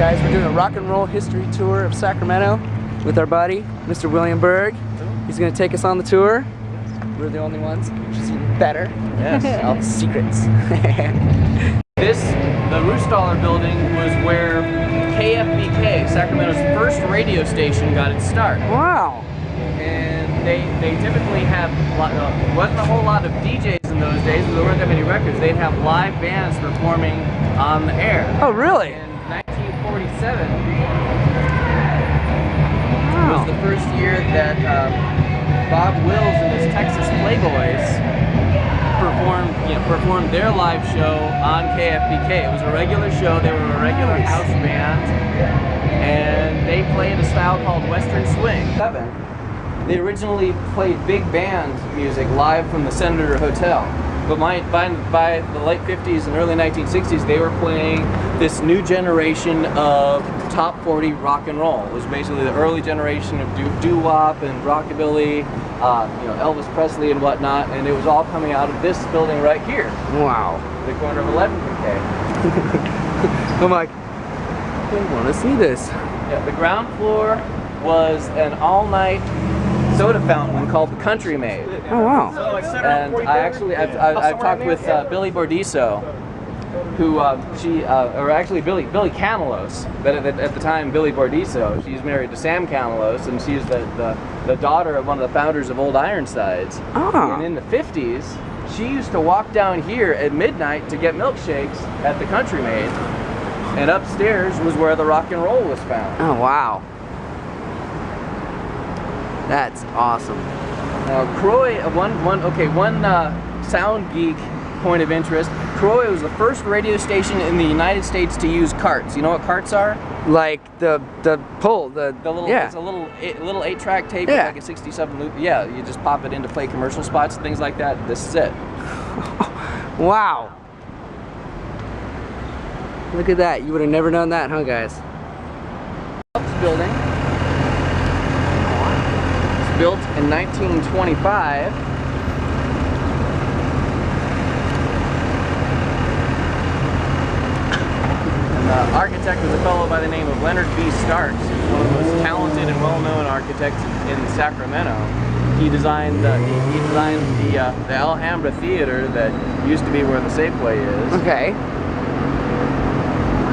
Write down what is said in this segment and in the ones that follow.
Guys, we're doing a rock and roll history tour of Sacramento with our buddy, Mr. William Berg. He's going to take us on the tour. We're the only ones, which is even better. Yes. All the secrets. The Roostaller building was where KFBK, Sacramento's first radio station, got its start. Wow. And they typically have, wasn't a whole lot of DJs in those days, but there weren't that many records. They'd have live bands performing on the air. Oh, really? In 1947 was the first year that Bob Wills and his Texas Playboys performed their live show on KFBK. It was a regular show. They were a regular house band, and they played a style called Western Swing. They originally played big band music live from the Senator Hotel, but by the late 50s and early 1960s, they were playing this new generation of top 40 rock and roll. It was basically the early generation of doo-wop and rockabilly, Elvis Presley and whatnot, and it was all coming out of this building right here. Wow. The corner of 11th and K. I'm like, I want to see this. Yeah, the ground floor was an all-night soda fountain called the Country Maid. Oh, wow. And I've talked with Billy Bordiso, who Billy Camelos, but at the time Billy Bordiso. She's married to Sam Camelos, and she's the daughter of one of the founders of Old Ironsides. Ah. And in the 50s, she used to walk down here at midnight to get milkshakes at the Country Maid, and upstairs was where the rock and roll was found. Oh, wow. That's awesome. Now, Croy, one sound geek point of interest. Croy was the first radio station in the United States to use carts. You know what carts are? Like the pull, the little, yeah. It's a little 8-track tape, yeah. With like a 67 loop. Yeah, you just pop it in to play commercial spots and things like that. This is it. Wow. Look at that. You would have never known that, huh, guys? This building was built in 1925. The architect was a fellow by the name of Leonard B. Starks. He was one of the most talented and well-known architects in Sacramento. He designed the Alhambra Theater that used to be where the Safeway is. Okay.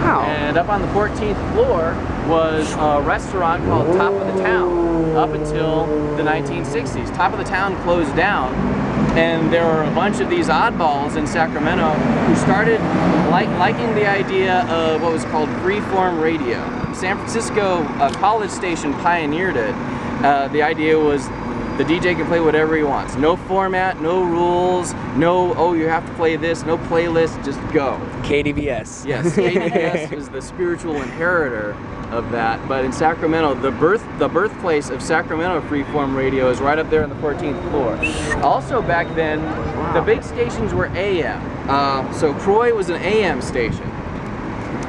Wow. And up on the 14th floor was a restaurant called Top of the Town up until the 1960s. Top of the Town closed down, and there were a bunch of these oddballs in Sacramento who started liking the idea of what was called freeform radio. San Francisco College Station pioneered it. The idea was the DJ can play whatever he wants. No format, no rules, no, oh, you have to play this, no playlist, just go. KDVS. Yes, KDVS is the spiritual inheritor of that. But in Sacramento, the birthplace of Sacramento freeform radio is right up there on the 14th floor. Also back then, the big stations were AM. So Croy was an AM station.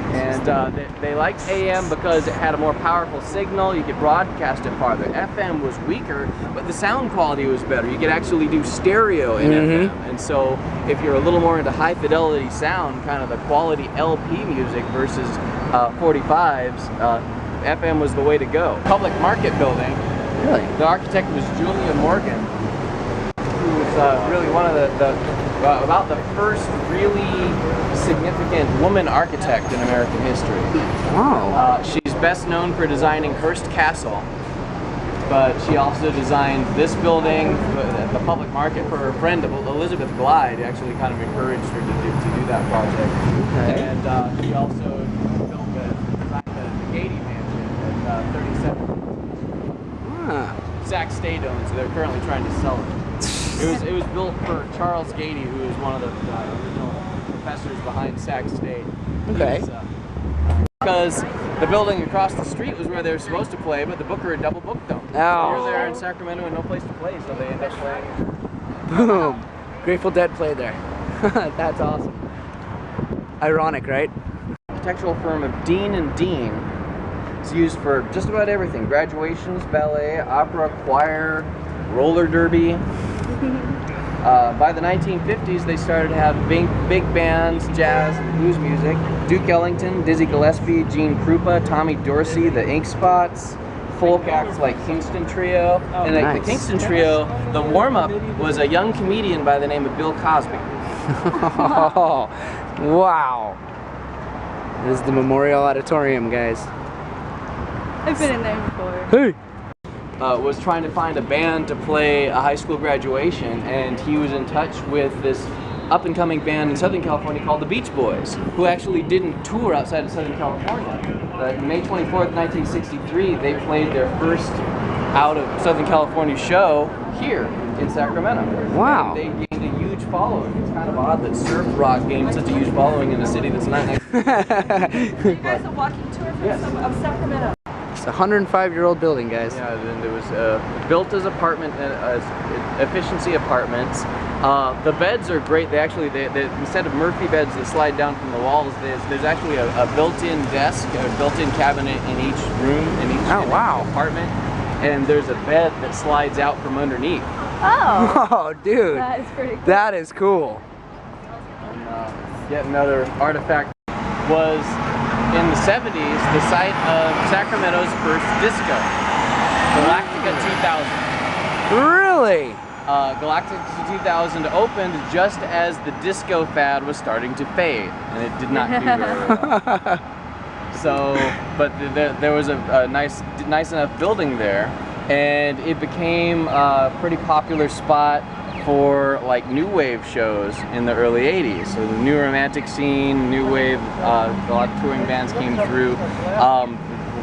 And they liked AM because it had a more powerful signal. You could broadcast it farther. FM was weaker, but the sound quality was better. You could actually do stereo in FM. And so if you're a little more into high fidelity sound, kind of the quality LP music versus 45s, FM was the way to go. Public Market Building. Really? The architect was Julia Morgan, who was really one of about the first really significant woman architect in American history. Wow. She's best known for designing Hearst Castle, but she also designed this building at the public market for her friend Elizabeth Blythe. Actually kind of encouraged her to do that project. Okay. And she also designed the Gady Mansion at 37. Zach State owns, so they're currently trying to sell it. It was built for Charles Gady, who was one of the original professors behind Sac State. Okay. Because the building across the street was where they were supposed to play, but the booker had double booked them. Oh. So they were there in Sacramento and no place to play, so they ended up playing. Boom. Grateful Dead played there. That's awesome. Ironic, right? Architectural firm of Dean and Dean. It's used for just about everything: graduations, ballet, opera, choir, roller derby. By the 1950s, they started to have big bands, jazz, and blues music. Duke Ellington, Dizzy Gillespie, Gene Krupa, Tommy Dorsey, the Ink Spots, folk acts like Kingston Trio. And nice. The Kingston Trio, the warm-up was a young comedian by the name of Bill Cosby. Oh, wow. This is the Memorial Auditorium, guys. I've been in there before. Hey! Was trying to find a band to play a high school graduation, and he was in touch with this up-and-coming band in Southern California called the Beach Boys, who actually didn't tour outside of Southern California. May 24th, 1963, they played their first out of Southern California show here in Sacramento. Wow. And they gained a huge following. It's kind of odd that surf rock gained such a huge following in a city that's not nice. So you guys a walking tour of Sacramento? It's a 105-year-old building, guys. Yeah, and it was built as efficiency apartments. The beds are great. They actually, instead of Murphy beds that slide down from the walls, there's actually a built-in desk, a built-in cabinet in each room, in each apartment, and there's a bed that slides out from underneath. Oh! Oh, dude. That is pretty cool. That is cool. And, yet another artifact was in the 70s, the site of Sacramento's first disco, Galactica 2000. Really? Galactica 2000 opened just as the disco fad was starting to fade, and it did not do very well. So, but there was a nice enough building there, and it became a pretty popular spot for like new wave shows in the early 80s. So the new romantic scene, new wave, a lot of touring bands came through.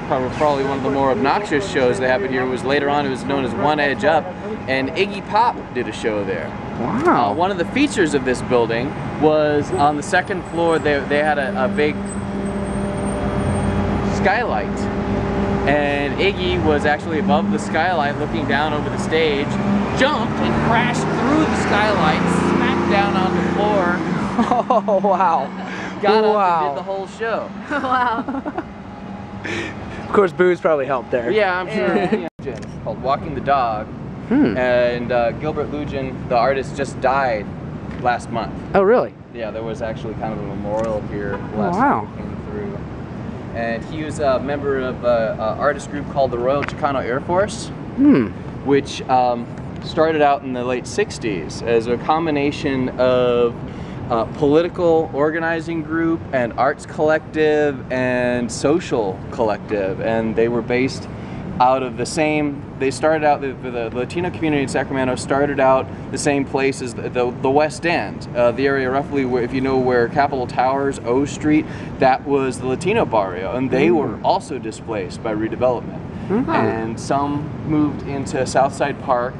Probably one of the more obnoxious shows that happened here was later on, it was known as One Edge Up, and Iggy Pop did a show there. Wow. One of the features of this building was on the second floor, they had a big skylight. And Iggy was actually above the skylight looking down over the stage, jumped and crashed through the skylight, smacked down on the floor. Oh, wow. Got up and did the whole show. Wow. Of course, booze probably helped there. Yeah, I'm sure. Yeah. Called Walking the Dog. And Gilbert Lugin, the artist, just died last month. Oh, really? Yeah, there was actually kind of a memorial here last time we came through. And he was a member of an artist group called the Royal Chicano Air Force, which started out in the late 60s as a combination of political organizing group and arts collective and social collective, and they were based out of the same, they started out, the Latino community in Sacramento started out the same place as the West End, the area roughly where, if you know where Capitol Towers, O Street, that was the Latino barrio, and they were also displaced by redevelopment. And some moved into Southside Park,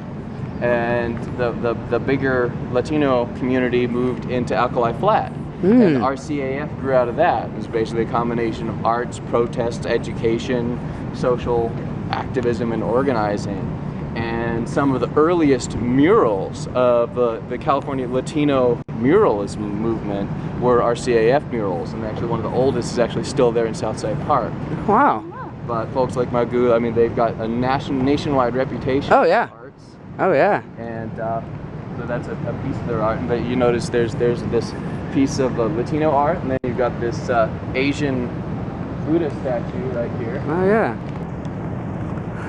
and the bigger Latino community moved into Alkali Flat. And RCAF grew out of that. It was basically a combination of arts, protests, education, social activism, and organizing. And some of the earliest murals of the California Latino muralism movement were RCAF murals, and actually one of the oldest is actually still there in Southside Park. Wow. But folks like Magoo, I mean, they've got a nationwide reputation. Oh, yeah. For arts. Oh, yeah. And so that's a piece of their art. But you notice there's this piece of Latino art, and then you've got this Asian Buddha statue right here. Oh, yeah. I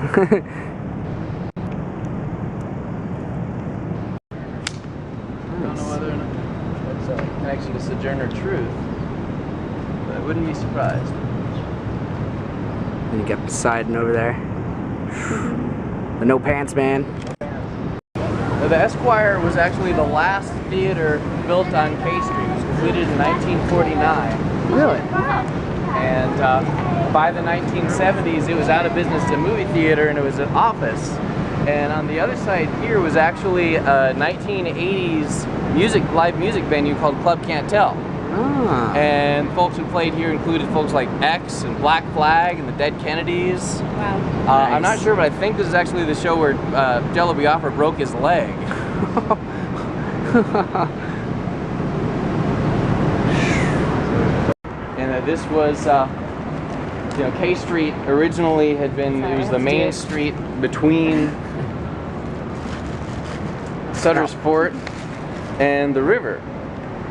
don't know whether or not that's a connection to Sojourner Truth, but I wouldn't be surprised. And you got Poseidon over there. The No Pants Man. The Esquire was actually the last theater built on K Street. It was completed in 1949. Really? And by the 1970s, it was out of business as a movie theater, and it was an office. And on the other side here was actually a 1980s live music venue called Club Can't Tell. Ah. And folks who played here included folks like X and Black Flag and the Dead Kennedys. Wow. I'm not sure, but I think this is actually the show where Jello Biafra broke his leg. And this was, you know, K Street originally had been, it was the main street between Sutter's Fort and the river.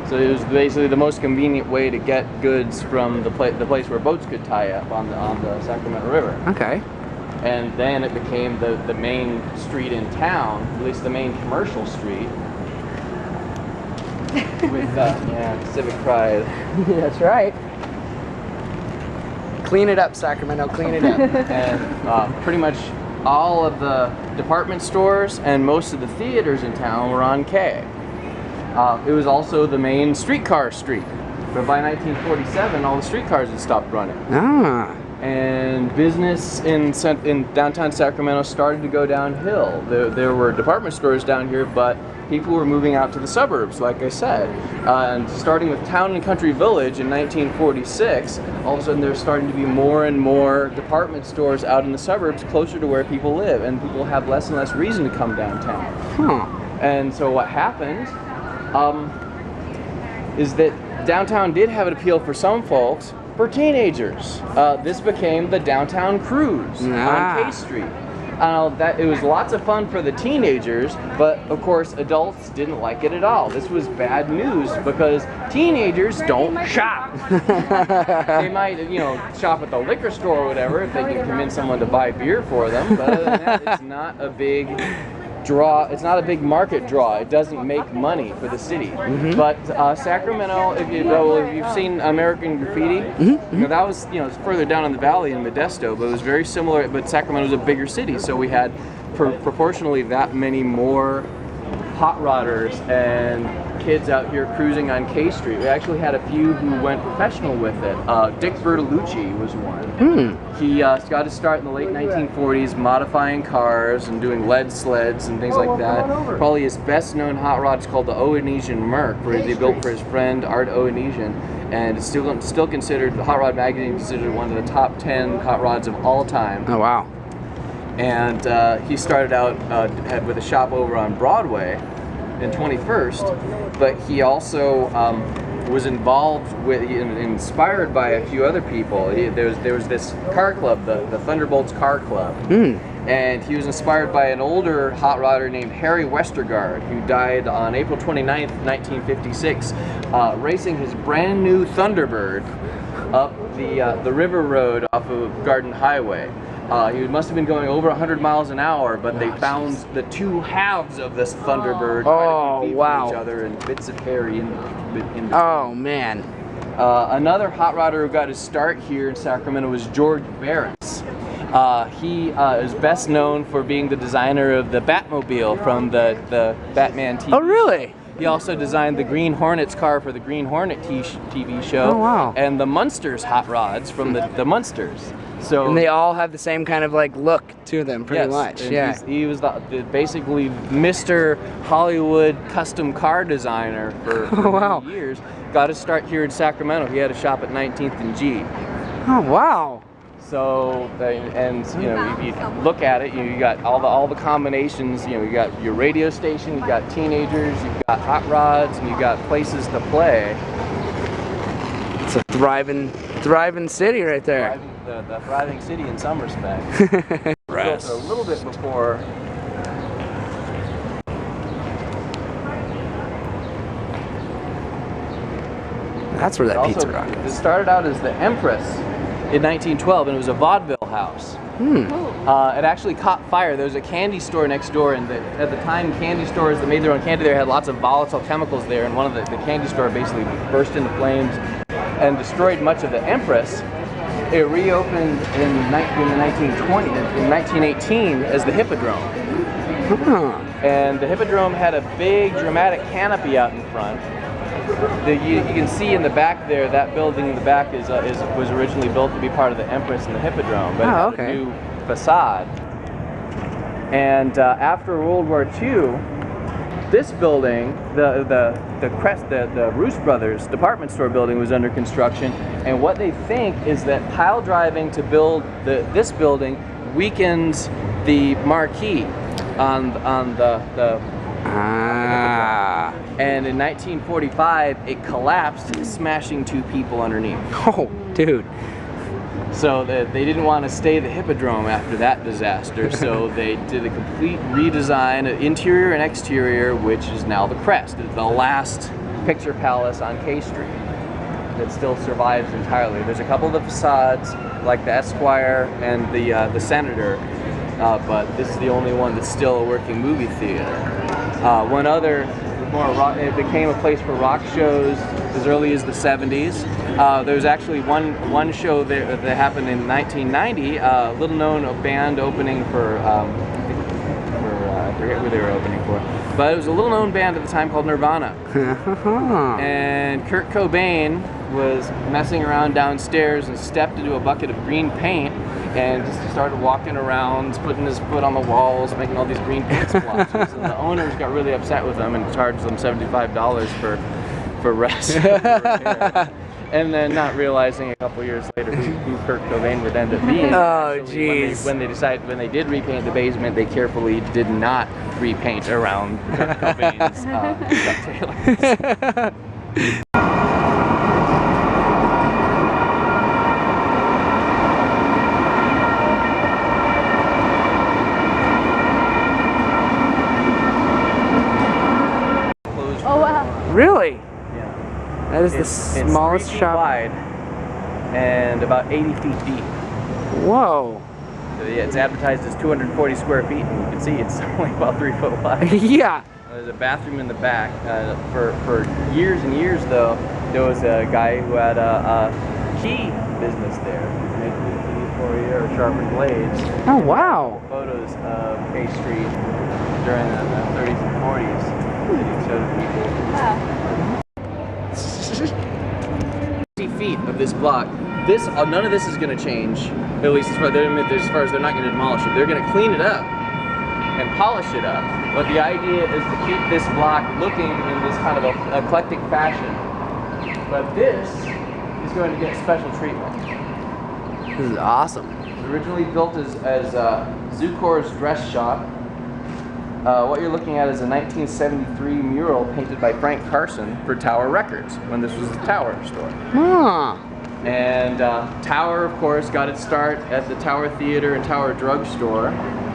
So it was basically the most convenient way to get goods from the place where boats could tie up on the Sacramento River. Okay. And then it became the main street in town, at least the main commercial street. With civic pride. That's right. Clean it up, Sacramento, clean it up. And pretty much all of the department stores and most of the theaters in town were on K. It was also the main streetcar street. But by 1947, all the streetcars had stopped running. Ah. And business in downtown Sacramento started to go downhill. There were department stores down here, but people were moving out to the suburbs, like I said. And starting with Town and Country Village in 1946, all of a sudden there's starting to be more and more department stores out in the suburbs closer to where people live, and people have less and less reason to come downtown. Huh. And so what happened is that downtown did have an appeal for some folks, for teenagers. This became the Downtown Cruise on K Street. It was lots of fun for the teenagers, but of course adults didn't like it at all. This was bad news because teenagers don't shop. They might, shop at the liquor store or whatever if they can convince someone to buy beer for them, but other than that, it's not a big draw. It's not a big market draw. It doesn't make money for the city. But Sacramento, if you've seen American Graffiti, that was further down in the valley in Modesto, but it was very similar. But Sacramento was a bigger city, so we had proportionally that many more hot rodders and kids out here cruising on K Street. We actually had a few who went professional with it. Dick Bertolucci was one. He got his start in the late 1940s modifying cars and doing lead sleds and things like that. Probably his best known hot rod is called the Oanesian Merc, where he built for his friend Art Oanesian, and it's still considered, the Hot Rod magazine considered one of the top 10 hot rods of all time. Oh wow. And he started out with a shop over on Broadway in 21st, but he also was involved with, inspired by a few other people. There was this car club, the Thunderbolts Car Club, and he was inspired by an older hot rodder named Harry Westergaard, who died on April 29th, 1956, racing his brand new Thunderbird up the River Road off of Garden Highway. He must have been going over 100 miles an hour, but they found the two halves of this Thunderbird trying to compete with each other and bits of Harry in between. Oh man. Another hot rodder who got his start here in Sacramento was George Barris. He is best known for being the designer of the Batmobile from the Batman TV. Oh really? He also designed the Green Hornets car for the Green Hornet TV show. Oh wow. And the Munsters hot rods from the Munsters. So, and they all have the same kind of look to them, pretty much. Yeah. He was basically Mr. Hollywood custom car designer for many years. Got his start here in Sacramento. He had a shop at 19th and G. Oh wow. So, if you look at it, you got all the combinations. You got your radio station, you got teenagers, you've got hot rods, and you got places to play. It's a thriving city right there. The thriving city in some respects. Built a little bit before. That's where that pizza rock It is. started out as the Empress in 1912, and it was a vaudeville house. It actually caught fire. There was a candy store next door, and at the time, candy stores that made their own candy there had lots of volatile chemicals there, and one of the candy store basically burst into flames and destroyed much of the Empress. It reopened in 1918 as the Hippodrome. And the Hippodrome had a big dramatic canopy out in front. You can see in the back there, that building in the back was originally built to be part of the Empress and the Hippodrome, but it had a new facade. And after World War II, this building, the Roos Brothers department store building, was under construction, and what they think is that pile driving to build this building weakens the marquee on the and in 1945 it collapsed, smashing two people underneath. Oh, dude. So they didn't want to stay the Hippodrome after that disaster, so they did a complete redesign of interior and exterior, which is now the Crest. It's the last picture palace on K Street that still survives entirely. There's a couple of the facades, like the Esquire and the Senator, but this is the only one that's still a working movie theater. One other, it became a place for rock shows as early as the 70s. There was actually one show there that happened in 1990, a little known band opening for, I forget who they were opening for, but it was a little known band at the time called Nirvana. And Kurt Cobain was messing around downstairs and stepped into a bucket of green paint and just started walking around, putting his foot on the walls, making all these green paint splotches. And the owners got really upset with him and charged them $75 for rest. And then not realizing a couple years later who Kurt Cobain would end up being. Oh, jeez. When they did repaint the basement, they carefully did not repaint around Kurt Cobain's ducktailers. Oh wow. Really? Yeah. That is the smallest it's 3 feet shop. wide and about 80 feet deep. Whoa. So yeah, it's advertised as 240 square feet, and you can see it's only about 3 foot wide. Yeah. There's a bathroom in the back. For years and years, though, there was a guy who had a key business there. Making keys for you or sharpened blades. Oh, wow. Photos of K Street during the 30s and 40s that he showed people. Wow. 50 feet of this block. None of this is going to change, at least as far as they're not going to demolish it. They're going to clean it up and polish it up. But the idea is to keep this block looking in this kind of eclectic fashion. But this is going to get special treatment. This is awesome. It was originally built as Zucor's dress shop. What you're looking at is a 1973 mural painted by Frank Carson for Tower Records when this was the Tower store. Huh. And Tower, of course, got its start at the Tower Theater and Tower Drug Store.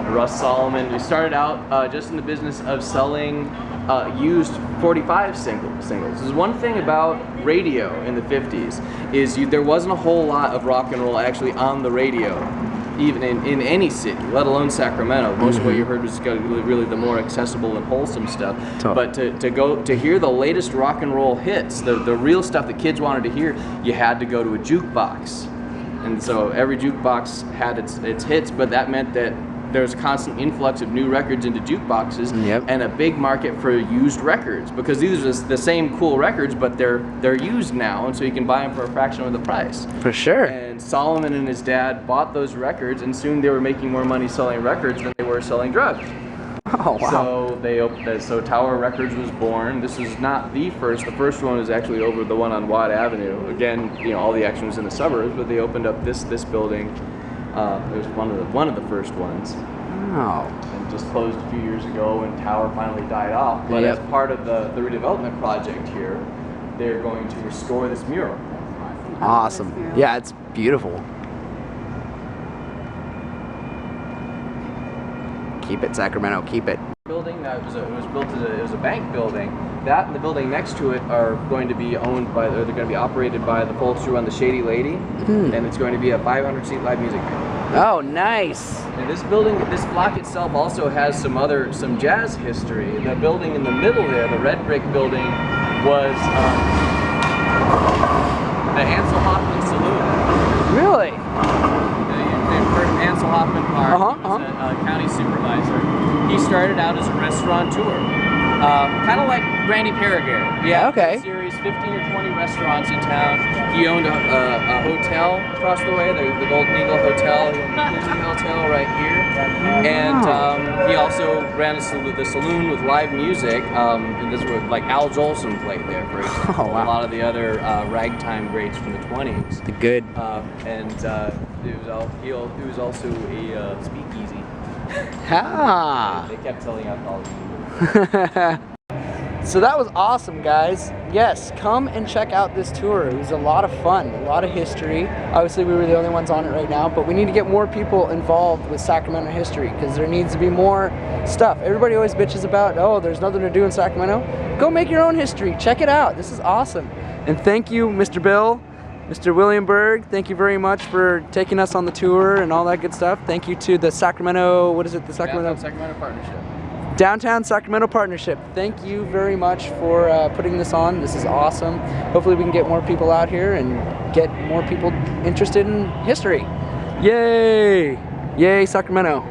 Russ Solomon, who started out just in the business of selling used 45 singles. There's one thing about radio in the 50s is there wasn't a whole lot of rock and roll actually on the radio, even in any city, let alone Sacramento. Most of what you heard was really the more accessible and wholesome stuff. But to hear the latest rock and roll hits, the real stuff that kids wanted to hear, you had to go to a jukebox. And so every jukebox had its hits, but that meant that there was a constant influx of new records into jukeboxes, and a big market for used records, because these are the same cool records, but they're used now, and so you can buy them for a fraction of the price. For sure. And Solomon and his dad bought those records, and soon they were making more money selling records than they were selling drugs. Oh, wow. So Tower Records was born. This is not the first. The first one is actually over the one on Watt Avenue. Again, all the action was in the suburbs, but they opened up this building. It was one of the first ones. Oh. And just closed a few years ago when Tower finally died off. But as part of the redevelopment project here, they're going to restore this mural. Awesome. Yeah, it's beautiful. Keep it, Sacramento, keep it. Building that was built as a bank building. That and the building next to it are going to be owned by, or they're going to be operated by the folks who run the Shady Lady, and it's going to be a 500-seat live music venue. Oh, nice. And this block itself also has some jazz history. The building in the middle there, the red brick building, was the Ansel Hoffman Saloon. Really? You've heard of Ansel Hoffman Park. He was a county supervisor. He started out as a restaurateur, kind of like Randy Perriger. Yeah. Okay. Series 15 or 20 restaurants in town. He owned a hotel across the way, the Golden Eagle Hotel. He owned the Disney Hotel right here, and he also ran the saloon with live music. And this was like Al Jolson played there, for example. Oh, wow. A lot of the other ragtime greats from the 20s. The good. He was also a speakeasy. Ah. They kept selling alcohol. So that was awesome, guys. Yes, come and check out this tour. It was a lot of fun, a lot of history. Obviously, we were the only ones on it right now, but we need to get more people involved with Sacramento history because there needs to be more stuff. Everybody always bitches about, oh, there's nothing to do in Sacramento. Go make your own history. Check it out. This is awesome. And thank you, Mr. Bill, Mr. William Berg. Thank you very much for taking us on the tour and all that good stuff. Thank you to the Sacramento, what is it? The Sacramento Partnership. Downtown Sacramento Partnership. Thank you very much for putting this on. This is awesome. Hopefully we can get more people out here and get more people interested in history. Yay! Yay, Sacramento.